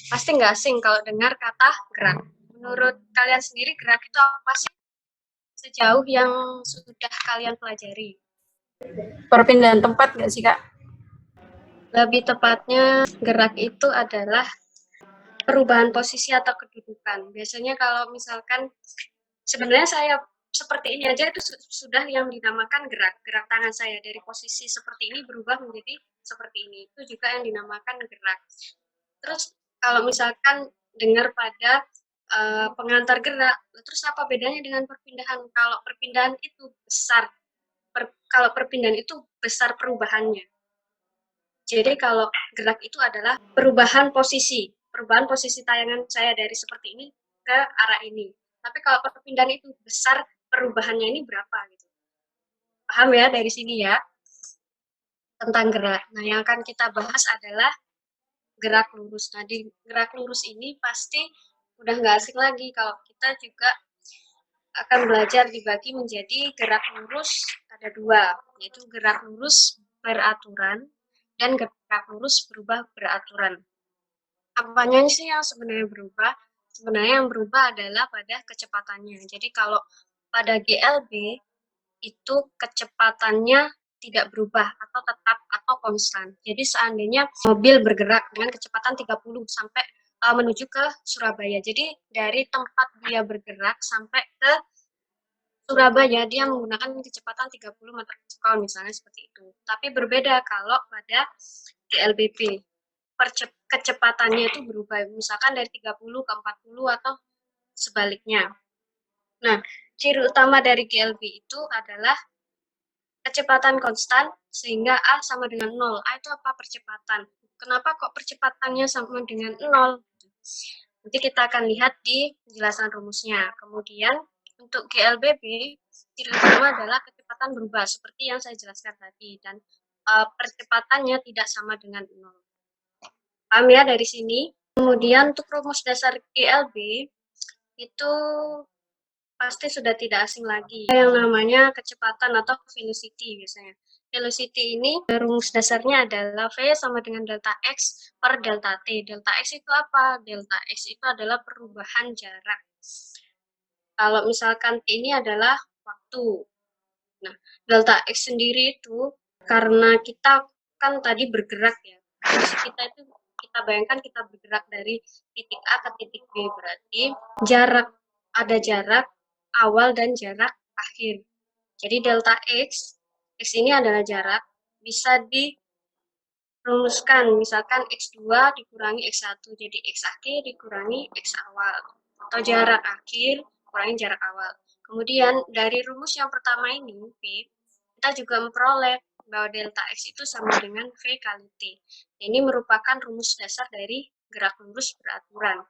Pasti nggak asing kalau dengar kata gerak. Menurut kalian sendiri gerak itu apa sih sejauh yang sudah kalian pelajari? Perpindahan tempat nggak sih, Kak? Lebih tepatnya gerak itu adalah perubahan posisi atau kedudukan. Biasanya kalau misalkan sebenarnya saya seperti ini aja itu sudah yang dinamakan gerak. Gerak tangan saya dari posisi seperti ini berubah menjadi seperti ini. Itu juga yang dinamakan gerak. Terus kalau misalkan dengar pada pengantar gerak, terus apa bedanya dengan perpindahan? Kalau perpindahan itu besar, kalau perpindahan itu besar perubahannya. Jadi kalau gerak itu adalah perubahan posisi tayangan saya dari seperti ini ke arah ini. Tapi kalau perpindahan itu besar, perubahannya ini berapa gitu. Paham ya dari sini ya tentang gerak. Nah, yang akan kita bahas adalah gerak lurus. Nah, di gerak lurus ini pasti udah nggak asing lagi kalau kita juga akan belajar dibagi menjadi gerak lurus ada dua, yaitu gerak lurus beraturan dan gerak lurus berubah beraturan. Apanya sih yang sebenarnya berubah? Sebenarnya yang berubah adalah pada kecepatannya. Jadi kalau pada GLB itu kecepatannya tidak berubah atau tetap atau konstan. Jadi seandainya mobil bergerak dengan kecepatan 30 sampai menuju ke Surabaya. Jadi dari tempat dia bergerak sampai ke Surabaya dia menggunakan kecepatan 30 meter per second misalnya seperti itu. Tapi berbeda kalau pada GLBP. Kecepatannya itu berubah misalkan dari 30 ke 40 atau sebaliknya. Nah, ciri utama dari GLB itu adalah kecepatan konstan sehingga A sama dengan 0. A itu apa? Percepatan. Kenapa kok percepatannya sama dengan 0? Nanti kita akan lihat di penjelasan rumusnya. Kemudian untuk GLBB, ciri utama adalah kecepatan berubah seperti yang saya jelaskan tadi dan percepatannya tidak sama dengan 0. Paham ya dari sini? Kemudian untuk rumus dasar GLB itu pasti sudah tidak asing lagi. Yang namanya kecepatan atau velocity biasanya. Velocity ini rumus dasarnya adalah V sama dengan delta X per delta T. Delta X itu apa? Delta X itu adalah perubahan jarak. Kalau misalkan T ini adalah waktu. Nah, delta X sendiri itu karena kita kan tadi bergerak ya. Terus kita itu kita bayangkan kita bergerak dari titik A ke titik B berarti ada jarak awal dan jarak akhir. Jadi delta X, X ini adalah jarak, bisa dirumuskan, misalkan X2 dikurangi X1, jadi X akhir dikurangi X awal, atau jarak akhir kurangi jarak awal. Kemudian dari rumus yang pertama ini, V, kita juga memperoleh bahwa delta X itu sama dengan V kali T. Ini merupakan rumus dasar dari gerak lurus beraturan.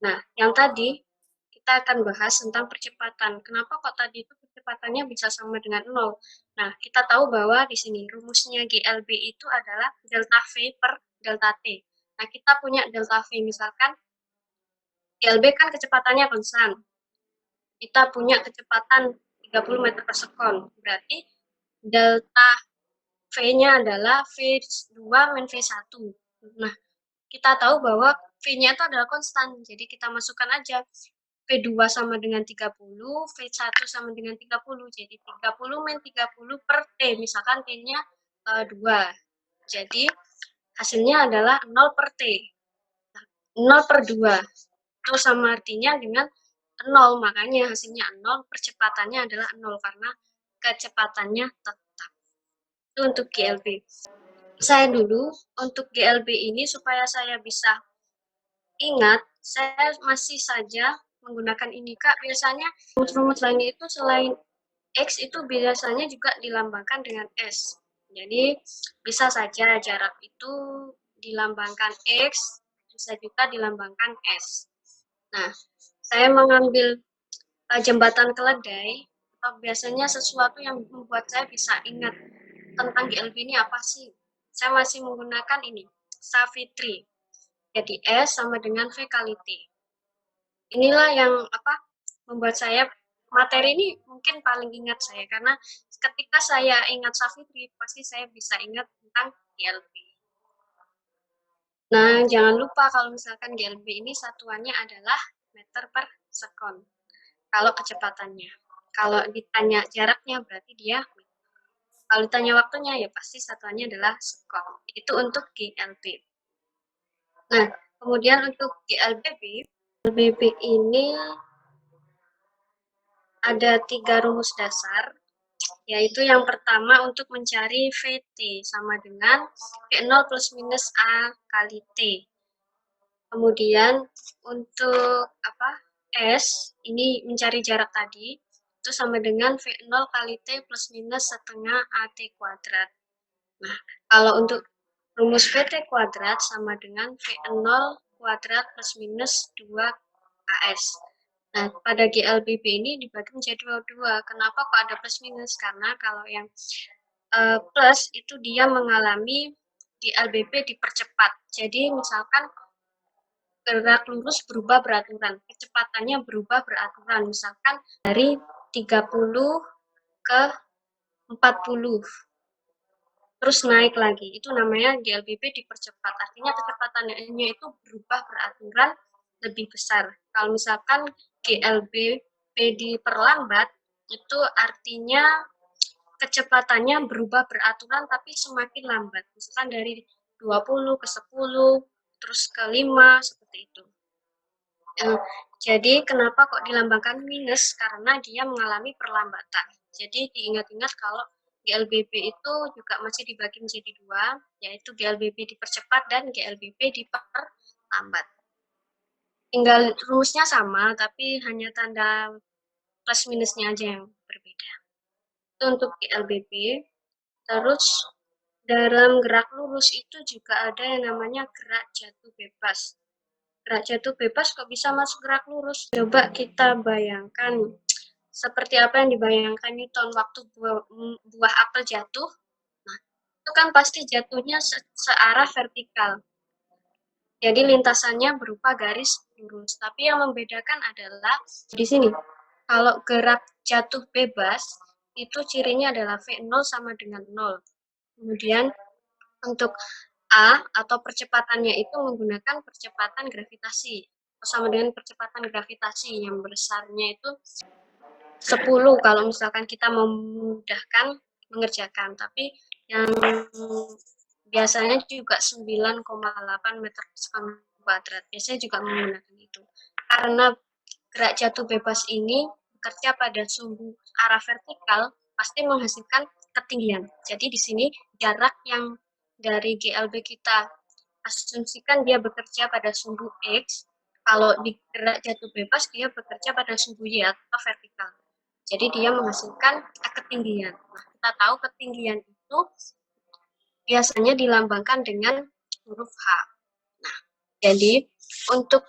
Nah, yang tadi kita akan bahas tentang percepatan. Kenapa kok tadi itu kecepatannya bisa sama dengan 0? Nah, kita tahu bahwa di sini rumusnya GLB itu adalah delta V per delta T. Nah, kita punya delta V misalkan GLB kan kecepatannya konstan. Kita punya kecepatan 30 meter per second. Berarti delta V-nya adalah V2 min V1. Nah, kita tahu bahwa V-nya itu adalah konstan. Jadi kita masukkan aja V2 sama dengan 30, V1 sama dengan 30. Jadi 30 min 30 per T. Misalkan T-nya 2. Jadi hasilnya adalah 0 per T. 0 per 2. Itu sama artinya dengan 0. Makanya hasilnya 0, percepatannya adalah 0 karena kecepatannya tetap. Itu untuk GLB. Saya dulu untuk GLB ini supaya saya bisa ingat, saya masih saja menggunakan ini, Kak. Biasanya rumus-rumus lainnya itu selain X itu biasanya juga dilambangkan dengan S. Jadi bisa saja jarak itu dilambangkan X, bisa juga dilambangkan S. Nah, saya mengambil jembatan keledai, biasanya sesuatu yang membuat saya bisa ingat tentang GLB ini apa sih? Saya masih menggunakan ini, Savitri. Jadi S sama dengan V kali T. Inilah yang membuat saya materi ini mungkin paling ingat saya karena ketika saya ingat Savitri pasti saya bisa ingat tentang GLB. Nah, jangan lupa kalau misalkan GLB ini satuannya adalah meter per sekon. Kalau kecepatannya. Kalau ditanya jaraknya berarti dia meter. Kalau ditanya waktunya ya pasti satuannya adalah sekon. Itu untuk GLB. Nah, kemudian untuk GLBB ini ada 3 rumus dasar, yaitu yang pertama untuk mencari VT sama dengan V0 plus minus A kali T. Kemudian untuk S, ini mencari jarak tadi, itu sama dengan V0 kali T plus minus setengah AT kuadrat. Nah, kalau untuk rumus VT kuadrat sama dengan V0 kuadrat plus minus 2AS. Nah, pada GLBB ini dibagi menjadi dua. Kenapa kok ada plus minus? Karena kalau yang plus itu dia mengalami GLBB dipercepat. Jadi misalkan gerak lurus berubah beraturan, kecepatannya berubah beraturan, misalkan dari 30 ke 40, terus naik lagi, itu namanya GLBB dipercepat, artinya kecepatannya itu berubah beraturan lebih besar. Kalau misalkan GLBB diperlambat, itu artinya kecepatannya berubah beraturan tapi semakin lambat, misalkan dari 20 ke 10, terus ke 5, seperti itu. Jadi kenapa kok dilambangkan minus? Karena dia mengalami perlambatan. Jadi diingat-ingat kalau GLBB itu juga masih dibagi menjadi dua, yaitu GLBB dipercepat dan GLBB diperlambat. Tinggal rumusnya sama, tapi hanya tanda plus minusnya aja yang berbeda. Itu untuk GLBB. Terus dalam gerak lurus itu juga ada yang namanya gerak jatuh bebas. Gerak jatuh bebas kok bisa masuk gerak lurus? Coba kita bayangkan seperti apa yang dibayangkan Newton waktu buah apel jatuh. Nah, itu kan pasti jatuhnya searah vertikal. Jadi lintasannya berupa garis lurus. Tapi yang membedakan adalah di sini. Kalau gerak jatuh bebas, itu cirinya adalah V0 sama dengan 0. Kemudian untuk A atau percepatannya itu menggunakan percepatan gravitasi. Sama dengan percepatan gravitasi yang besarnya itu 10 kalau misalkan kita memudahkan mengerjakan. Tapi yang biasanya juga 9,8 meter per sekon kuadrat. Biasanya juga menggunakan itu. Karena gerak jatuh bebas ini bekerja pada sumbu arah vertikal, pasti menghasilkan ketinggian. Jadi di sini jarak yang dari GLB kita asumsikan dia bekerja pada sumbu X, kalau di gerak jatuh bebas dia bekerja pada sumbu Y atau vertikal. Jadi dia menghasilkan ketinggian. Nah, kita tahu ketinggian itu biasanya dilambangkan dengan huruf H. Nah, jadi untuk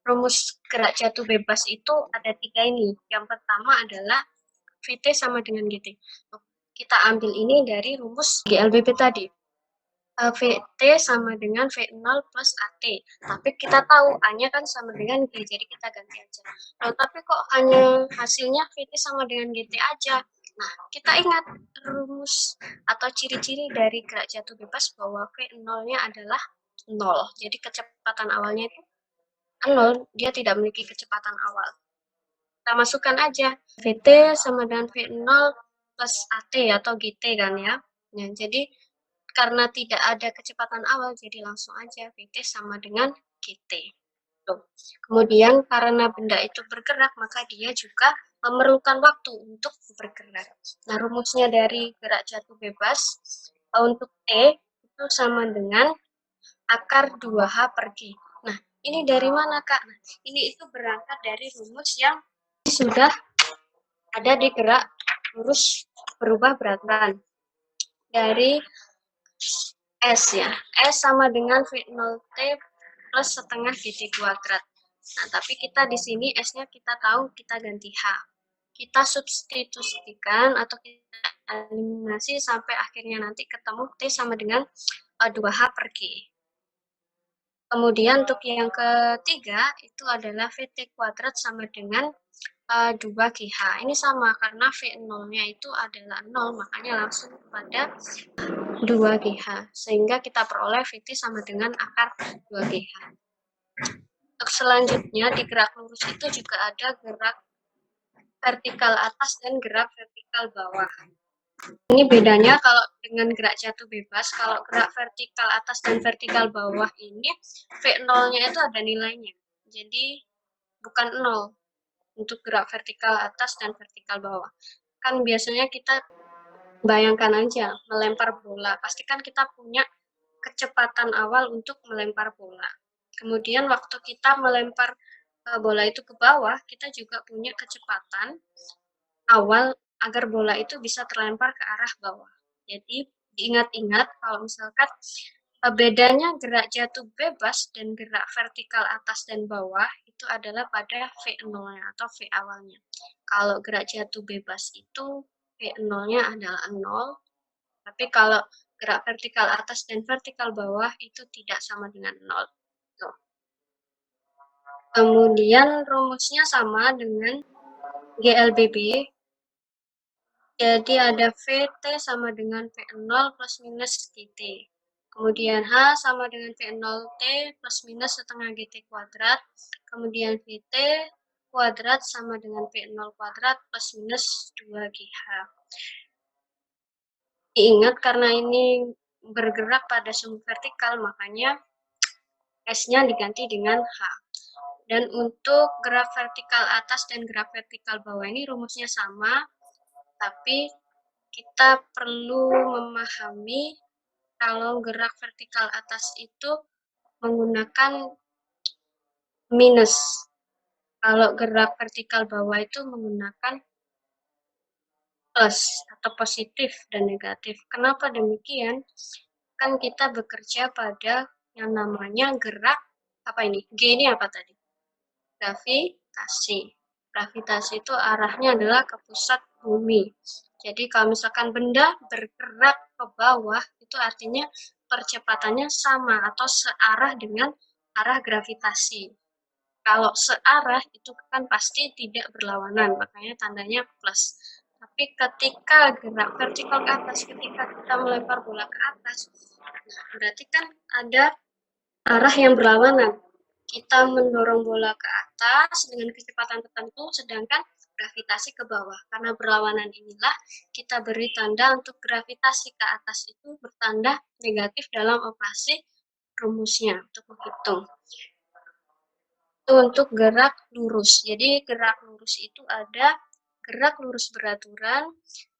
rumus gerak jatuh bebas itu ada 3 ini. Yang pertama adalah VT sama dengan GT. Kita ambil ini dari rumus GLBB tadi. VT sama dengan V0 plus AT. Tapi kita tahu A-nya kan sama dengan G, jadi kita ganti aja. Nah, tapi kok hanya hasilnya VT sama dengan GT aja? Nah, kita ingat rumus atau ciri-ciri dari gerak jatuh bebas bahwa V0-nya adalah 0. Jadi kecepatan awalnya itu 0, dia tidak memiliki kecepatan awal. Kita masukkan aja VT sama dengan V0 plus AT atau GT kan ya. Nah, jadi karena tidak ada kecepatan awal, jadi langsung aja VT sama dengan GT. Tuh. Kemudian karena benda itu bergerak, maka dia juga memerlukan waktu untuk bergerak. Nah, rumusnya dari gerak jatuh bebas untuk T itu sama dengan akar 2H per G. Nah, ini dari mana, Kak? Nah, ini itu berangkat dari rumus yang sudah ada di gerak lurus berubah beraturan. Dari S ya, S sama dengan V0T plus setengah GT kuadrat. Nah, tapi kita di sini S-nya kita tahu kita ganti H. Kita substitusikan atau kita eliminasi sampai akhirnya nanti ketemu T sama dengan 2H per G. Kemudian untuk yang ketiga itu adalah VT kuadrat sama dengan 2GH. Ini sama karena V0-nya itu adalah 0, makanya langsung pada 2GH, sehingga kita peroleh VT sama dengan akar 2GH. Untuk selanjutnya, di gerak lurus itu juga ada gerak vertikal atas dan gerak vertikal bawah. Ini bedanya kalau dengan gerak jatuh bebas, kalau gerak vertikal atas dan vertikal bawah ini V0-nya itu ada nilainya. Jadi bukan 0 untuk gerak vertikal atas dan vertikal bawah. Kan biasanya kita bayangkan aja melempar bola, pasti kan kita punya kecepatan awal untuk melempar bola. Kemudian waktu kita melempar bola itu ke bawah, kita juga punya kecepatan awal agar bola itu bisa terlempar ke arah bawah. Jadi diingat-ingat kalau misalkan bedanya gerak jatuh bebas dan gerak vertikal atas dan bawah itu adalah pada V0-nya atau V awalnya. Kalau gerak jatuh bebas itu V0-nya adalah 0, tapi kalau gerak vertikal atas dan vertikal bawah itu tidak sama dengan 0. Tuh. Kemudian rumusnya sama dengan GLBB. Jadi ada VT sama dengan V0 plus minus GT. Kemudian H sama dengan V0T plus minus setengah GT kuadrat. Kemudian VT kuadrat sama dengan V0 kuadrat plus minus 2GH. Diingat karena ini bergerak pada sumbu vertikal, makanya S-nya diganti dengan H. Dan untuk gerak vertikal atas dan gerak vertikal bawah ini rumusnya sama, tapi kita perlu memahami kalau gerak vertikal atas itu menggunakan minus. Kalau gerak vertikal bawah itu menggunakan plus atau positif dan negatif. Kenapa demikian? Kan kita bekerja pada yang namanya gerak, apa ini? G ini apa tadi? Gravitasi. Gravitasi itu arahnya adalah ke pusat bumi. Jadi kalau misalkan benda bergerak ke bawah, itu artinya percepatannya sama atau searah dengan arah gravitasi. Kalau searah itu kan pasti tidak berlawanan, makanya tandanya plus. Tapi ketika gerak vertikal ke atas, ketika kita melempar bola ke atas, nah berarti kan ada arah yang berlawanan. Kita mendorong bola ke atas dengan kecepatan tertentu, sedangkan gravitasi ke bawah. Karena berlawanan inilah kita beri tanda untuk gravitasi ke atas itu bertanda negatif dalam operasi rumusnya untuk menghitung. Itu untuk gerak lurus. Jadi gerak lurus itu ada gerak lurus beraturan,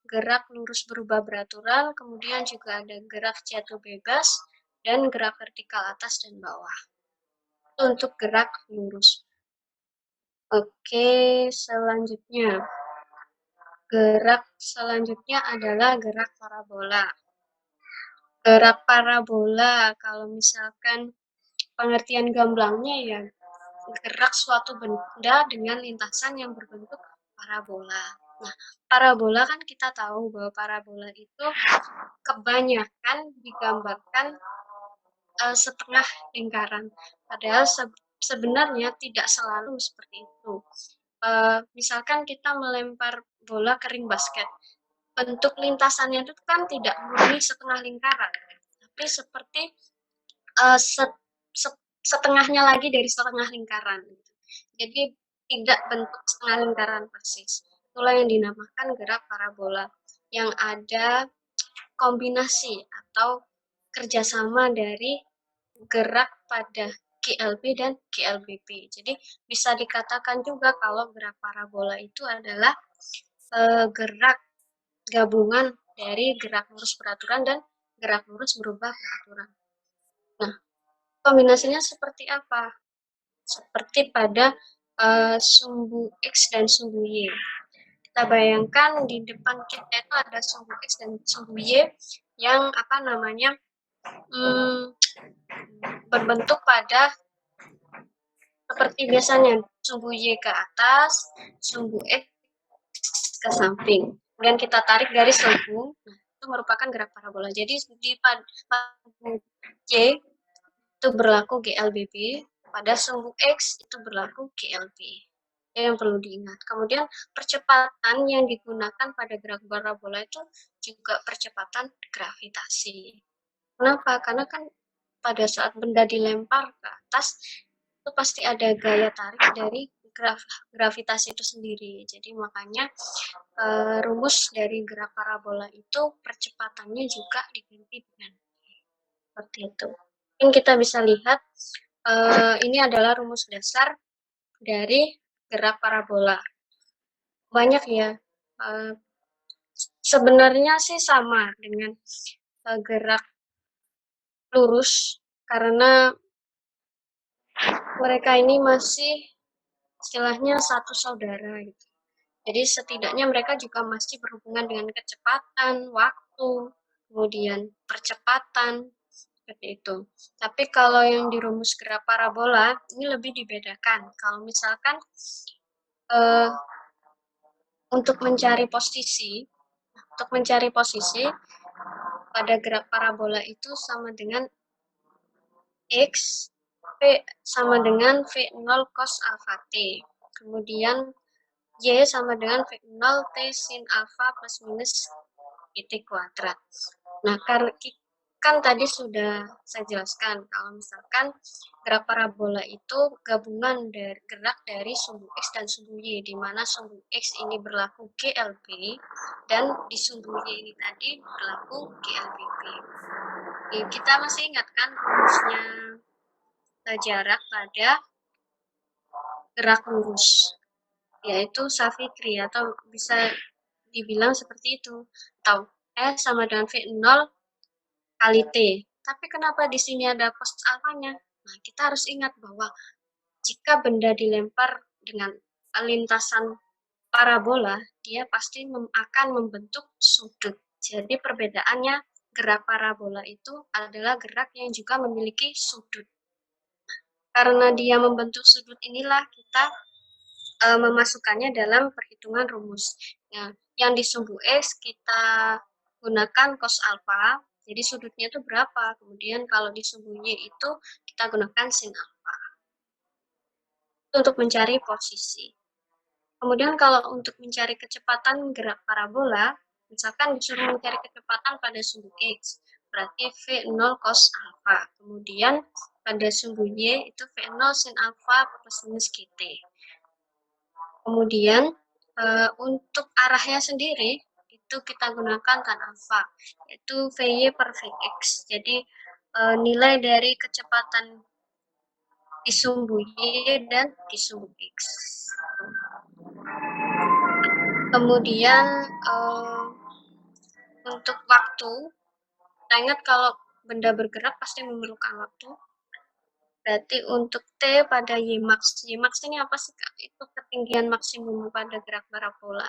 gerak lurus berubah beraturan, kemudian juga ada gerak jatuh bebas, dan gerak vertikal atas dan bawah. Itu untuk gerak lurus. Oke, selanjutnya. Gerak selanjutnya adalah gerak parabola. Gerak parabola, kalau misalkan pengertian gamblangnya ya gerak suatu benda dengan lintasan yang berbentuk parabola. Nah, parabola kan kita tahu bahwa parabola itu kebanyakan digambarkan setengah lingkaran. Padahal sebenarnya tidak selalu seperti itu. Misalkan kita melempar bola ke ring basket, bentuk lintasannya itu kan tidak murni setengah lingkaran, tapi seperti setengahnya lagi dari setengah lingkaran. Jadi tidak bentuk setengah lingkaran persis. Itulah yang dinamakan gerak parabola, yang ada kombinasi atau kerjasama dari gerak pada GLB dan GLBP. Jadi bisa dikatakan juga kalau gerak parabola itu adalah gerak gabungan dari gerak lurus beraturan dan gerak lurus berubah beraturan. Nah, kombinasinya seperti apa? Seperti pada sumbu X dan sumbu Y. Kita bayangkan di depan kita itu ada sumbu X dan sumbu Y yang apa namanya berbentuk pada seperti biasanya sumbu Y ke atas, sumbu X ke samping. Kemudian kita tarik garis lengkung, itu merupakan gerak parabola. Jadi di pada Y itu berlaku GLBB, pada sumbu X itu berlaku GLB. Yang perlu diingat. Kemudian percepatan yang digunakan pada gerak parabola itu juga percepatan gravitasi. Kenapa? Karena kan pada saat benda dilempar ke atas, itu pasti ada gaya tarik dari gravitasi itu sendiri. Jadi makanya rumus dari gerak parabola itu percepatannya juga diganti dengan seperti itu. Mungkin kita bisa lihat ini adalah rumus dasar dari gerak parabola. Banyak ya. Sebenarnya sih sama dengan gerak lurus karena mereka ini masih istilahnya satu saudara gitu. Jadi setidaknya mereka juga masih berhubungan dengan kecepatan, waktu, kemudian percepatan, seperti itu. Tapi kalau yang di rumus gerak parabola, ini lebih dibedakan. Kalau misalkan uh, untuk mencari posisi pada gerak parabola itu sama dengan X, V sama dengan V0 cos alpha T. Kemudian Y sama dengan V0 T sin alpha plus minus T kuadrat. Nah, kan tadi sudah saya jelaskan kalau misalkan gerak parabola itu gabungan dari gerak dari sumbu X dan sumbu Y, di mana sumbu X ini berlaku GLB dan di sumbu Y ini tadi berlaku GLBB. Kita masih ingat kan rumusnya jarak pada gerak lurus, yaitu Savitri atau bisa dibilang seperti itu, atau S sama dengan V0 kali T. Tapi kenapa di sini ada cos alfanya? Nah, kita harus ingat bahwa jika benda dilempar dengan lintasan parabola, dia pasti akan membentuk sudut. Jadi perbedaannya gerak parabola itu adalah gerak yang juga memiliki sudut. Karena dia membentuk sudut inilah kita memasukkannya dalam perhitungan rumus. Nah, yang di sumbu X kita gunakan cos alpha, jadi sudutnya itu berapa. Kemudian kalau di sumbu Y itu kita gunakan sin alpha untuk mencari posisi. Kemudian kalau untuk mencari kecepatan gerak parabola, misalkan disuruh mencari kecepatan pada sumbu X, berarti V0 cos alpha. Kemudian pada sumbu Y itu V0 sin alpha plus minus GT. Kemudian untuk arahnya sendiri itu kita gunakan tan alpha, yaitu Vy per Vx. Jadi nilai dari kecepatan di sumbu Y dan di sumbu X. Kemudian untuk waktu, kita ingat kalau benda bergerak pasti memerlukan waktu. Berarti untuk T pada Ymax. Ymax ini apa sih, Kak? Itu ketinggian maksimum pada gerak parabola.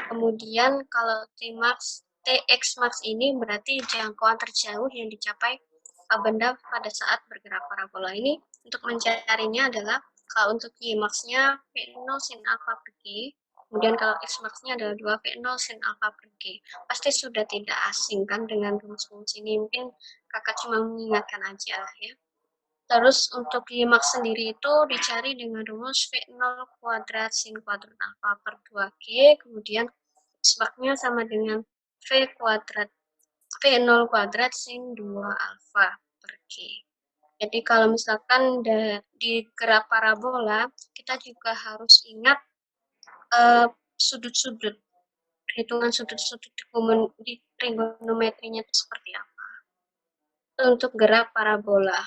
Kemudian kalau Tx max ini berarti jangkauan terjauh yang dicapai benda pada saat bergerak parabola ini. Untuk mencarinya adalah kalau untuk Ymax-nya V0 sin alpha per G. Kemudian kalau X max-nya adalah 2 V0 sin alpha per G. Pasti sudah tidak asing kan dengan rumus-rumus ini. Mungkin kakak cuma mengingatkan aja ya. Terus untuk Ymax sendiri itu dicari dengan rumus V0 kuadrat sin kuadrat alpha per 2G, kemudian X-nya sama dengan V0 kuadrat sin 2 alpha per G. Jadi kalau misalkan di gerak parabola, kita juga harus ingat sudut-sudut, perhitungan sudut-sudut di trigonometrinya itu seperti apa. Untuk gerak parabola.